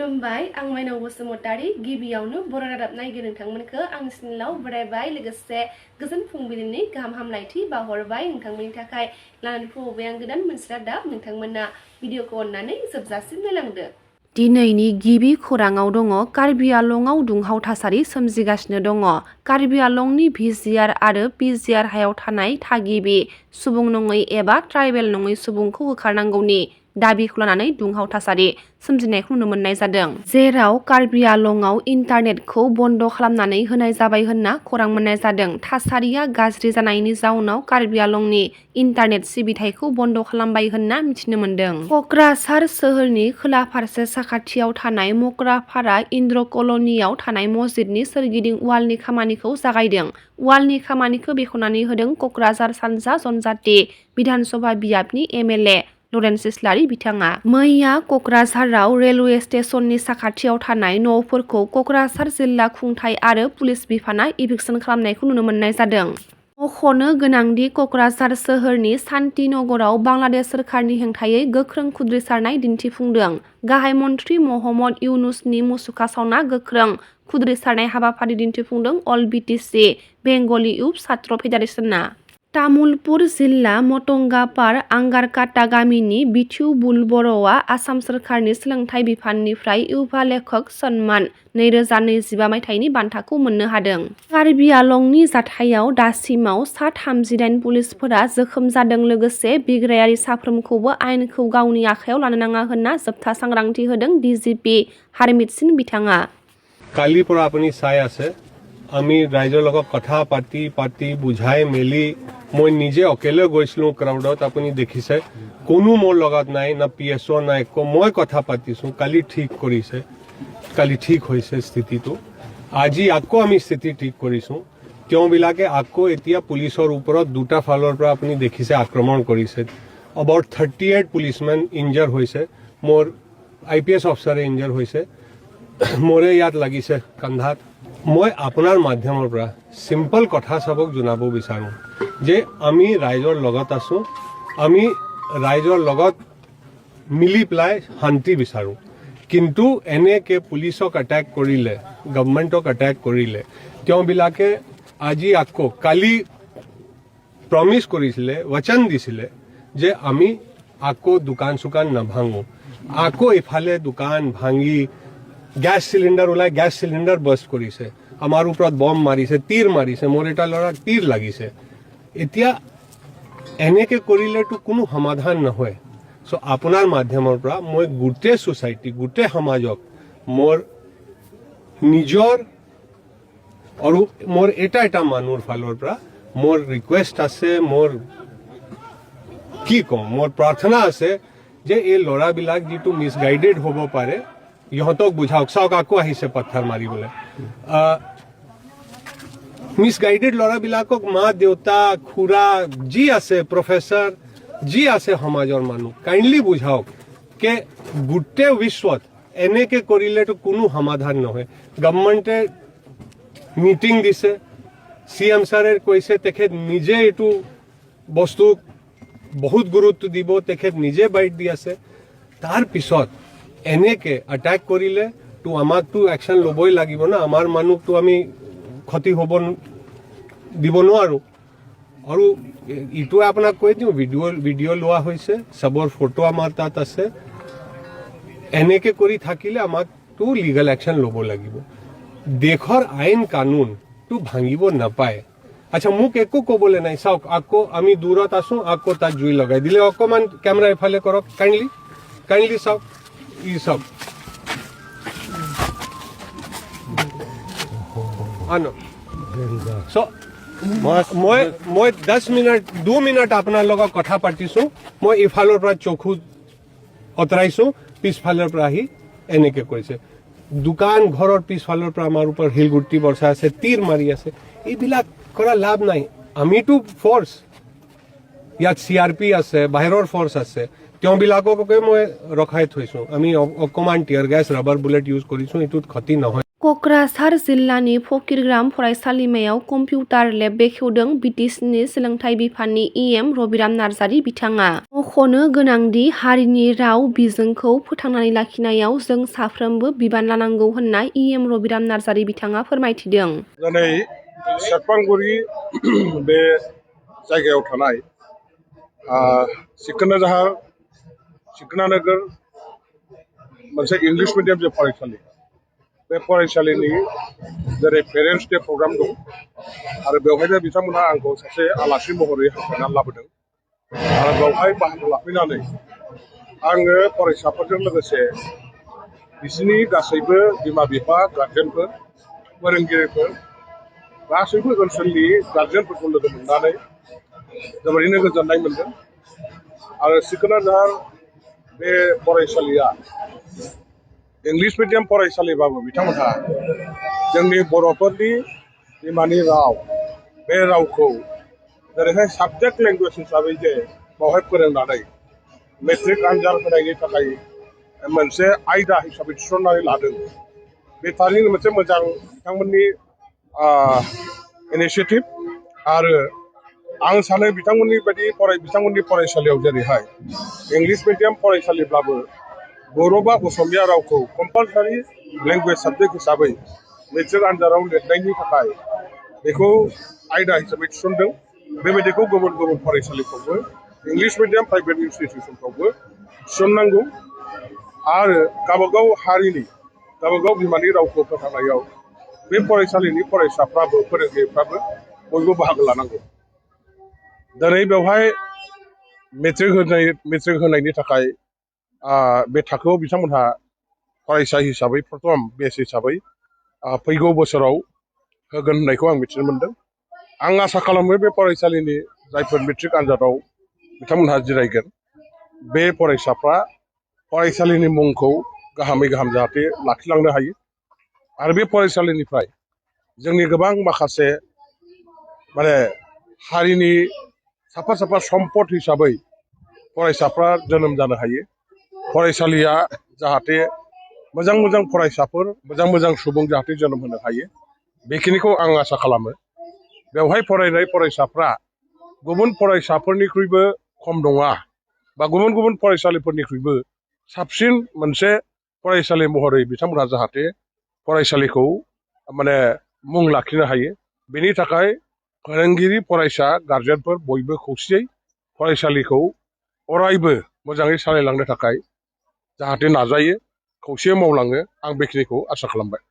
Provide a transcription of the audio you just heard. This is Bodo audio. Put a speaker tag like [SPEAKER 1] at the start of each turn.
[SPEAKER 1] खुलुमबाय आं माइनाव बसुमतारी गिबियावनो बर' रादाब नायगिरि नोंथांमोनखौ आंनि चेनेलाव बरायबाय लोगोसे गोजोन फुंबिलिनि गाहाम हामलायथि बावहरबाय नोंथांमोननि थाखाय लानानै फैबाय आं गोदान मोनसे रादाब नोंथांमोना भिडिअखौ अननानै जोबजासिम नायलांदो। दिनैनि गिबि खौराङाव दङ कार्बि आंलंआव दुंहाव थासारि सोमजिगासिनो दङ। कार्बि आंलंनि भिजिआर आरो पिजिआर हायाव थानाय थागिबि सुबुं नङै एबा ट्राइबेल नङै सुबुंखौ होखारनांगौनि दाबिखौ लानानै दुंहाव थासारि सोमजिनायखौ नुनो मोननाय जादों। जेराव कार्बि आंलंआव इन्टारनेटखौ बन्द खालामनानै होनाय जाबाय होनना खौरां मोननाय जादों। थासारिया गाज्रि जानायनि जाउनाव कार्बि आंलंनि इन्टारनेट सिबिथायखौ बन्द खालामबाय होनना मिथिनो मोनदों। कक्राझार सोहोरनि खोला फारसे साखाथियाव थानाय मकरापारा इन्द्र कल'नियाव थानाय मस्जिदनि सोरगिदिं वालनि खामानिखौ जागायदों। वालनि खामानिखौ बेखेवनानै होदों कक्राझार सानजा जनजाति बिधानसभा बियाबनि एमएलए लरेन्स इस्लारि बिथाङा। मैया कक्राझाराव रेलवे स्टेशननि साखाथियाव थानाय न'फोरखौ कक्राझार जिल्ला खुंथाय आरो पुलिस बिफाना इभिकसन खालामनायखौ नुनो मोननाय जादों। मख'नो गोनांदि कक्राझार सोहोरनि शान्तिनगराव बांलादेश सोरखारनि हेंथायै गोख्रों खुद्रिसारनाय दिन्थिफुंदों। गाहाय मन्थ्रि महम्मद इउनुसनि मुसुखा सावना गोख्रों खुद्रिसारनाय हाबाफारि दिन्थिफुंदों अल बिटिसि बेंगलि इयुथ छात्र फेडारेसनआ। तामुलपुर जिल्ला मतंगापार आंगारकाटा गामिनि बिथु बुल बर'आ आसाम सोरखारनि सोलोंथाइ बिफाननिफ्राय युवा लेखक सन्मान 2025 मायथाइनि बान्थाखौ मोननो हादों। कार्बि आंलंनि जाथायाव दासिमाव सा 38 पुलिसफोरा जोखोम जादों लोगोसे बिग्रायारि साफ्रोमखौबो आयेनखौ गावनि आखायाव लानो नाङा होनना जोबथा सांग्रांथि होदों डिजिपि हारमित सिंह बिथाङा।
[SPEAKER 2] কালিৰ পৰা আপুনি চাই আছে আমি ৰাইজৰ লগত কথা পাতি বুঝাই মেলি মই নিজে অকেলে গৈছিলোঁ ক্ৰাউডত আপুনি দেখিছে কোনো মোৰ লগত নাই না পিএছঅ নাই মই কথা পাতিছোঁ কালি ঠিক কৰিছে কালি ঠিক হৈছে স্থিতিটো আজি আকৌ আমি স্থিতি ঠিক কৰিছোঁ তেওঁবিলাকে আকৌ এতিয়া পুলিচৰ ওপৰত দুটা ফালৰ পৰা আপুনি দেখিছে আক্ৰমণ কৰিছে about 38 পুলিচমেন ইনজাৰ হৈছে মোৰ আইপিএছ অফিচাৰে ইনজাৰ হৈছে মোৰে ইয়াত লাগিছে কান্ধাত মই আপোনাৰ মাধ্যমৰ পৰা সিম্পল কথা সবক জনাব বিচাৰোঁ যে আমি ৰাইজৰ লগত আছোঁ আমি ৰাইজৰ লগত মিলি পেলাই শান্তি বিচাৰোঁ কিন্তু এনেকে পুলিচক এটাক কৰিলে গভৰ্ণমেণ্টক এটাক কৰিলে তেওঁবিলাকে আজি আকৌ কালি প্ৰমিছ কৰিছিলে वचन দিছিলে যে আমি আকৌ দোকান সুকান নাভাঙো আকৌ ইফালে দোকান ভাঙি গ্যাস সিলিন্ডার ওলাই গ্যাস সিলিন্ডার বাস্ট কৰিছে আমাৰ ওপৰত বম মাৰিছে তীৰ মাৰিছে মোৰ এটা ল'ৰা তীৰ লাগিছে এতিয়া এনেকে কৰিলেতো কোনো সমাধান নহয় সো আপোনাৰ মাধ্যমৰ পৰা মই গোটেই সোসাইটি গোটেই সমাজক মোৰ নিজৰ আৰু মোৰ এটা মানুহৰ ফালৰ পৰা মোৰ ৰিকুৱেষ্ট আছে মোৰ কি কম মোৰ প্ৰাৰ্থনা আছে যে এই ল'ৰাবিলাক যিটো মিসগাইডেড হ'ব পাৰে ইহঁতক বুঝাওক চাওক আকৌ আহিছে পত্থৰ মাৰিবলৈ মিসগাইডেড ল'ৰাবিলাকক মা দেউতা খুৰা যি আছে প্ৰফেসৰ যি আছে সমাজৰ মানুহ কাইণ্ডলি বুঝাওক যে গোটেই বিশ্বত এনেকে কৰিলেতো কোনো সমাধান নহয় গভৰ্ণমেণ্টে মিটিং দিছে সিএম ছাৰে কৈছে তেখেত নিজে এইটো বস্তু বহুত গুৰুত্ব দিব তেখেত নিজে বাইট দি আছে তাৰ পিছত এনেকে অ্যাটাক কৰিলে তো আমাকতো অ্যাকশন লবই লাগিব না আমাৰ মানুহটো আমি ক্ষতি হ'ব দিব নোৱাৰো আৰু ইটো আপোনাক কৈ দিওঁ ভিডিঅ লোৱা হৈছে সবৰ ফটো আমাৰ তাত আছে এনেকে কৰি থাকিলে আমাকতো লিগেল অ্যাকশন লব লাগিব দেশৰ আইন কানুন তো ভাঙিব নাপায় আচ্ছা মোক একো ক'বলৈ নাই চাওক আকৌ আমি দূৰত আছো আকৌ তাত জুই লগাই দিলে অকমান কেমেৰা ইফালে কৰক কাইণ্ডলি চাওক ই সব আনো সো মই 10 মিনিট 2 মিনিট আপোনাৰ লগত কথা পাতিছো মই ইফালৰ পৰা চকু অতৰাইছো পিছফালৰ পৰা আহি এনেকে কৈছে দোকান ঘৰৰ পিছফালৰ পৰা আমাৰ ওপৰ হিলগুটি বৰ্ষা আছে তীৰ মাৰি আছে এইবিলাক কৰা লাভ নাই আমিতো ফোর্স ইয়াত সিআরপি আছে বাহিৰৰ ফোর্স আছে তেওঁবিলাককে মই ৰখাই থৈছো আমি অকমান tier gas rubber bullet use কৰিছো এটুত ক্ষতি নহয়।
[SPEAKER 1] क'क्राझार जिल्लानि फकिरग्राम फरायसालिमायाव कम्पिउटार लेब बेखेवदों बिटिसिनि सोलोंथाइ बिफाननि इएम रबिराम नार्जारि बिथाङा। मख'नो गोनांदि हारिनि राव बिजोंखौ फोथांनानै लाखिनायाव जों साफ्रोमबो बिबान लानांगौ होनना इएम रबिराम नार्जारि बिथाङा फोरमायथिदों।
[SPEAKER 3] दिनै सेरफांगुरि बे जायगायाव थानाय सिखोना नोगोर मोनसे इंलिश मिडियाम फरायसालि बे फरायसालिनि जेरै पेरेन्टस डे प्रग्राम दं आरो बेवहायनो बिथांमोनहा आंखौ सासे आलासि महरै हांख्रायनानै लाबोदों आरो बेवहाय बाहागो लाफैनानै आङो फरायसाफोरजों लोगोसे बिसोरनि गासैबो बिमा बिफा गार्जेनफोर फोरोंगिरिफोर गासैबो ओनसोलनि गार्जेनफोरखौ लोगो मोननानै जोबोरैनो गोजोननाय मोनदों आरो सिखोनाझार बे फरायसालिया इंलिश मिडियाम फरायसालिबाबो बिथांमोनहा जोंनि बर'फोरनि बिमानि राव बे रावखौ जेरैहाय साबजेक्ट लेंगुवेज हिसाबै जे बावहाय फोरोंनानै मेट्रिक आनजाद होनायनि थाखाय मोनसे आयदा हिसाबै थिसननानै लादों बे थारैनो मोनसे मोजां बिथांमोननि इनिसियेटिभ आरो आं सानो बिथांमोननि फरायसालियाव जेरैहाय इंलिश मिडियाम फरायसालिब्लाबो बर' बा असमिया रावखौ कम्पालसारि लेंगुवेज साबजेक्ट हिसाबै मेट्रिक आनजादाव लिरनायनि थाखाय बेखौ आयदा हिसाबै थिसनदों बेबायदिखौ गुबुन गुबुन फरायसालिफ्रावबो इंलिश मिडियाम प्राइभेट इनस्टिटिउसनफ्रावबो थिसननांगौ आरो गावबागाव हारिनि गावबागाव बिमानि रावखौ फोथांनायाव बे फरायसालिनि फरायसाफ्राबो फोरोंगिरिफ्राबो बयबो बाहागो लानांगौ। दिनै बेवहाय मेट्रिक होनायनि थाखाय बे थाखोआव बिथांमोनहा फरायसा हिसाबै प्रथम बेच हिसाबै फैगौ बोसोराव होगोन होननायखौ आं मिथिनो मोनदों। आं आसा खालामो बे फरायसालिनि जायफोर मेट्रिक आनजादाव बिथांमोनहा जिरायगोन बे फरायसाफ्रा फरायसालिनि मुंखौ गाहामै गाहाम जाहाथे लाखिलांनो हायो आरो बे फरायसालिनिफ्राय जोंनि गोबां माखासे हारिनि साफा साफा सम्पद हिसाबै फरायसाफ्रा जोनोम जानो हायो। फरायसालिया जाहाथे मोजां मोजां फरायसाफोर मोजां सुबुं जाहाथे जोनोम होनो हायो बेखिनिखौ आं आसा खालामो। बेवहाय फरायनाय फरायसाफ्रा गुबुन फरायसाफोरनिख्रुइबो खम नङा बा गुबुन गुबुन फरायसालिफोरनिख्रुइबो साबसिन मोनसे फरायसालि महरै बिथांमोनहा जाहाथे फरायसालिखौ मुं लाखिनो हायो बेनि थाखाय फोरोंगिरि फरायसा गार्जेनफोर बयबो खौसेयै फरायसालिखौ अरायबो मोजाङै सालायलांनो थाखाय जाहाथे नाजायो खौसेयै मावलाङो आं बेखिनिखौ आसा खालामबाय।